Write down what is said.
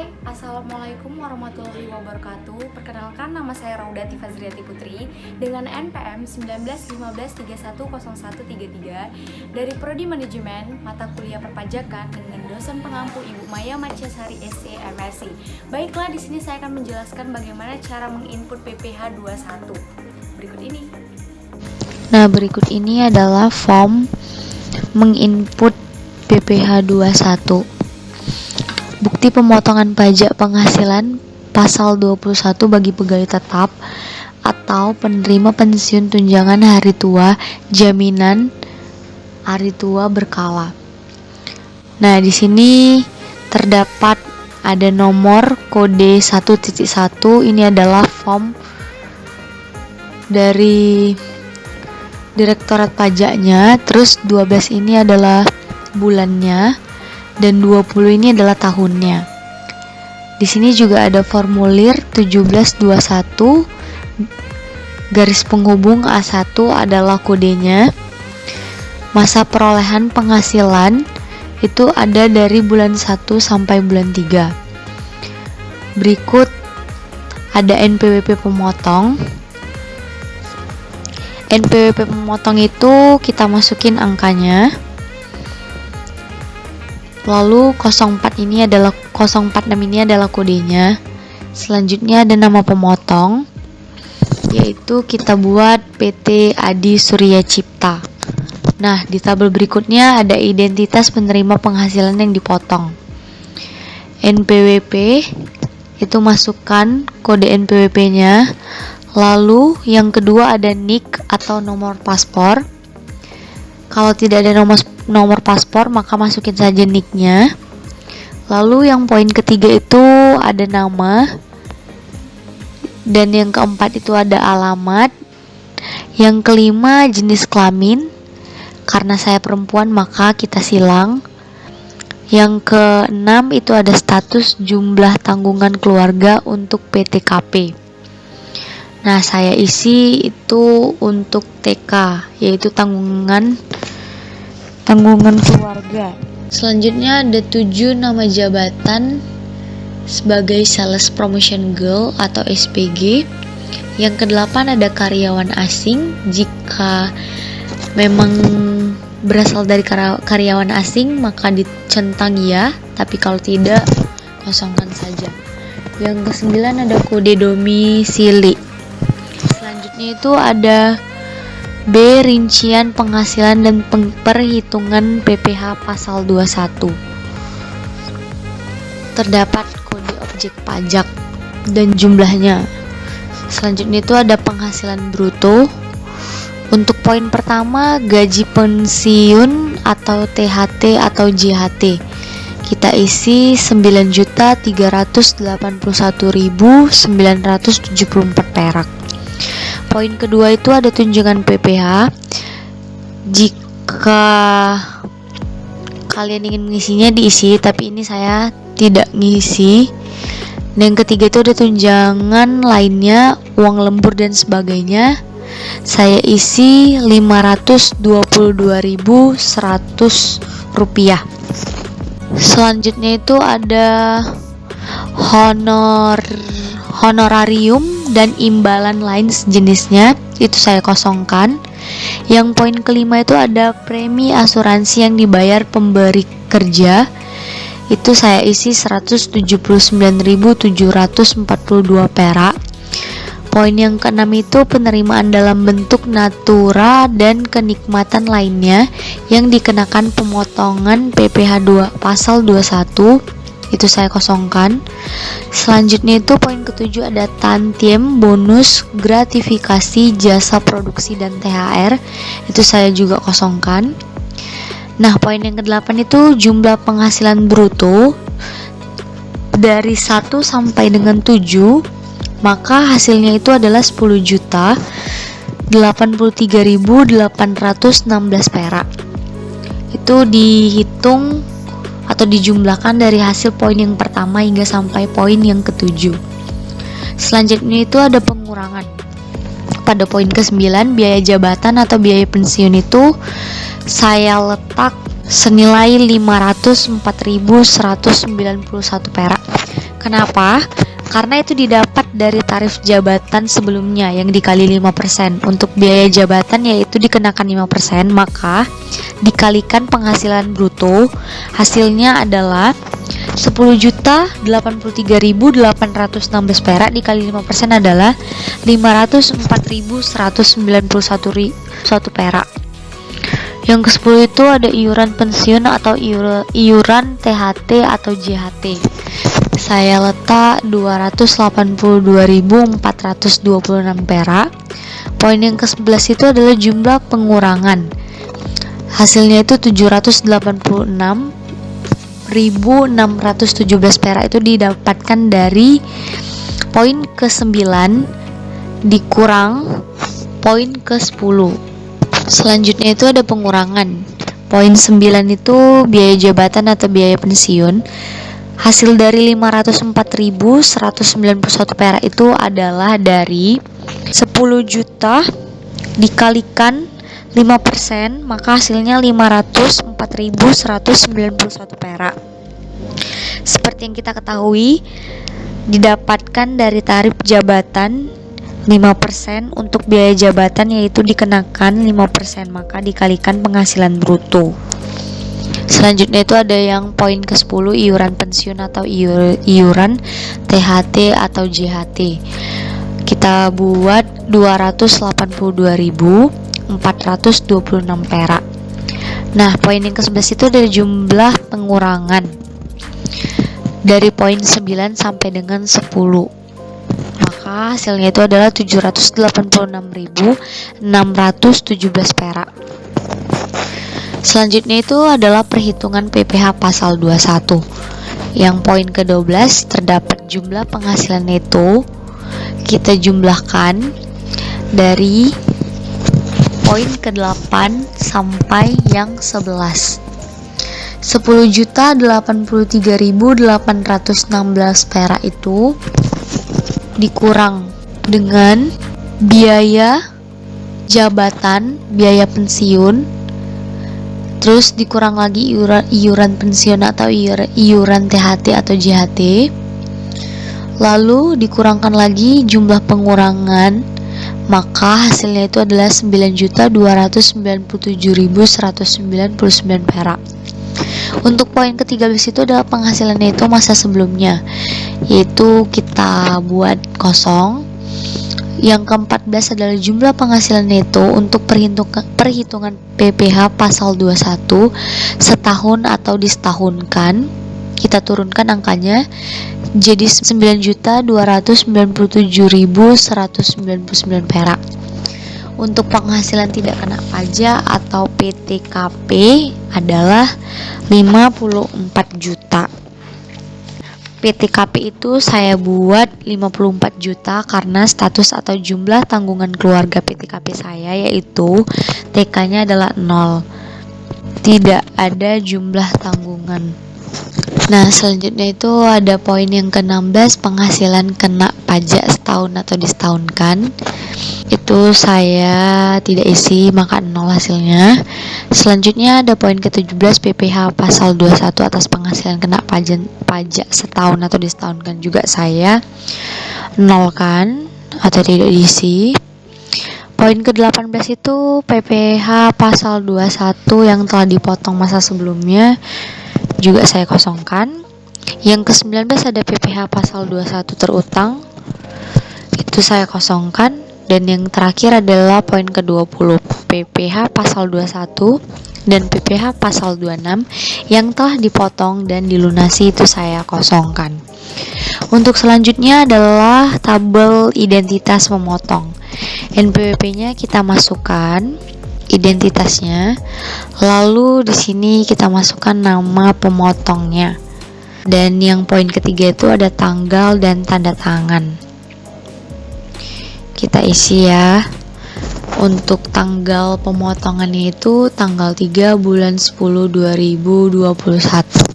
Hai, Assalamualaikum warahmatullahi wabarakatuh. Perkenalkan, nama saya Raudati Fazriati Putri dengan NPM 1915310133 dari Prodi Manajemen Mata Kuliah Perpajakan dengan dosen pengampu Ibu Maya Marciasari SC MSc. Baiklah, di sini saya akan menjelaskan bagaimana cara menginput PPh 21. Berikut ini. Nah, berikut ini adalah form menginput PPh 21. Bukti pemotongan pajak penghasilan pasal 21 bagi pegawai tetap atau penerima pensiun tunjangan hari tua jaminan hari tua berkala. Nah, di sini terdapat ada nomor kode 1.1. Ini adalah form dari Direktorat Pajaknya. Terus 12 ini adalah bulannya dan 20 ini adalah tahunnya. Di sini juga ada formulir 1721 garis penghubung A1 adalah kodenya. Masa perolehan penghasilan itu ada dari bulan 1 sampai bulan 3. Berikut ada NPWP pemotong. NPWP pemotong itu kita masukin angkanya. Lalu 04 ini adalah 046 ini adalah kodenya. Selanjutnya ada nama pemotong, yaitu kita buat PT Adi Surya Cipta. Nah, di tabel berikutnya ada identitas penerima penghasilan yang dipotong. NPWP itu masukkan kode NPWP-nya. Lalu yang kedua ada NIK atau nomor paspor. Kalau tidak ada nomor paspor, maka masukin saja NIK-nya. Lalu yang poin ketiga itu ada nama. Dan yang keempat itu ada alamat. Yang kelima jenis kelamin. Karena saya perempuan maka kita silang. Yang keenam itu ada status jumlah tanggungan keluarga untuk PTKP. Nah, saya isi itu untuk TK, yaitu tanggungan keluarga. Selanjutnya ada 7 nama jabatan sebagai Sales Promotion Girl atau SPG. Yang ke-8 ada karyawan asing. Jika memang berasal dari karyawan asing maka dicentang ya, tapi kalau tidak kosongkan saja. Yang ke-9 ada kode domisili. Selanjutnya itu ada B. Rincian penghasilan dan perhitungan PPh pasal 21. Terdapat kode objek pajak dan jumlahnya. Selanjutnya itu ada penghasilan bruto. Untuk poin pertama, gaji pensiun atau THT atau JHT. Kita isi 9.381.974 perak. Poin kedua itu ada tunjangan PPh. Jika kalian ingin mengisinya diisi, tapi ini saya tidak ngisi. Dan yang ketiga itu ada tunjangan lainnya, uang lembur dan sebagainya. Saya isi 522.100 rupiah. Selanjutnya itu ada honorarium dan imbalan lain sejenisnya, itu saya kosongkan. Yang poin kelima itu ada premi asuransi yang dibayar pemberi kerja, itu saya isi 179.742 perak. Poin yang keenam itu penerimaan dalam bentuk natura dan kenikmatan lainnya yang dikenakan pemotongan PPh 2 pasal 21, itu saya kosongkan. Selanjutnya itu poin ketujuh ada tantiem, bonus, gratifikasi, jasa produksi dan THR, itu saya juga kosongkan. Nah, poin yang ke-8 itu jumlah penghasilan bruto dari 1 sampai dengan 7, maka hasilnya itu adalah 10.083.816 perak. Itu dihitung atau dijumlahkan dari hasil poin yang pertama hingga sampai poin yang ke-7. Selanjutnya itu ada pengurangan. Pada poin ke-9, biaya jabatan atau biaya pensiun itu saya letak senilai 504.191 perak. Kenapa? Karena itu didapat dari tarif jabatan sebelumnya yang dikali 5%. Untuk biaya jabatan yaitu dikenakan 5%, maka dikalikan penghasilan bruto, hasilnya adalah 10.083.816 perak dikali 5% adalah 504.191 perak. Yang ke-10 itu ada iuran pensiun atau iuran THT atau JHT. Saya letak 282.426 perak. Poin yang ke-11 itu adalah jumlah pengurangan. Hasilnya itu 786.617 perak, itu didapatkan dari poin ke-9 dikurang poin ke-10. Selanjutnya itu ada pengurangan. Poin 9 itu biaya jabatan atau biaya pensiun. Hasil dari 504.191 perak itu adalah dari 10 juta dikalikan 5%, maka hasilnya 504.191 perak. Seperti yang kita ketahui, didapatkan dari tarif jabatan 5%, untuk biaya jabatan yaitu dikenakan 5%, maka dikalikan penghasilan bruto. Selanjutnya itu ada yang poin ke-10 iuran pensiun atau iuran THT atau JHT. Kita buat 282.426 perak. Nah, poin yang ke-11 itu ada jumlah pengurangan dari poin 9 sampai dengan 10. Maka hasilnya itu adalah 786.617 perak. Selanjutnya itu adalah perhitungan PPh pasal 21. Yang poin ke-12 terdapat jumlah penghasilan neto. Kita jumlahkan dari poin ke-8 sampai yang 11. 10.083.816 perak itu dikurang dengan biaya jabatan, biaya pensiun, terus dikurang lagi iuran pensiun atau iuran THT atau JHT, lalu dikurangkan lagi jumlah pengurangan, maka hasilnya itu adalah 9.297.199 perak. Untuk poin ke-13 itu adalah penghasilan neto masa sebelumnya, yaitu kita buat kosong. Yang ke-14 adalah jumlah penghasilan neto untuk perhitungan PPh pasal 21 setahun atau disetahunkan. Kita turunkan angkanya jadi 9.297.199 perak. Untuk penghasilan tidak kena pajak atau PTKP adalah 54 juta. PTKP itu saya buat 54 juta karena status atau jumlah tanggungan keluarga PTKP saya yaitu TK-nya adalah 0. Tidak ada jumlah tanggungan. Nah, selanjutnya itu ada poin yang ke-16, penghasilan kena pajak setahun atau disetahunkan. Itu saya tidak isi, maka 0 hasilnya. Selanjutnya ada poin ke-17, PPh pasal 21 atas penghasilan kena pajak setahun atau disetahunkan, juga saya nolkan atau tidak diisi. Poin ke-18 itu PPh pasal 21 yang telah dipotong masa sebelumnya, juga saya kosongkan. Yang ke-19 ada PPh pasal 21 terutang, itu saya kosongkan. Dan yang terakhir adalah poin ke-20, PPh pasal 21 dan PPh pasal 26 yang telah dipotong dan dilunasi, itu saya kosongkan. Untuk selanjutnya adalah tabel identitas memotong. NPWP-nya kita masukkan identitasnya, lalu di sini kita masukkan nama pemotongnya. Dan yang poin ketiga itu ada tanggal dan tanda tangan. Kita isi ya. Untuk tanggal pemotongannya itu tanggal 3 bulan 10 2021.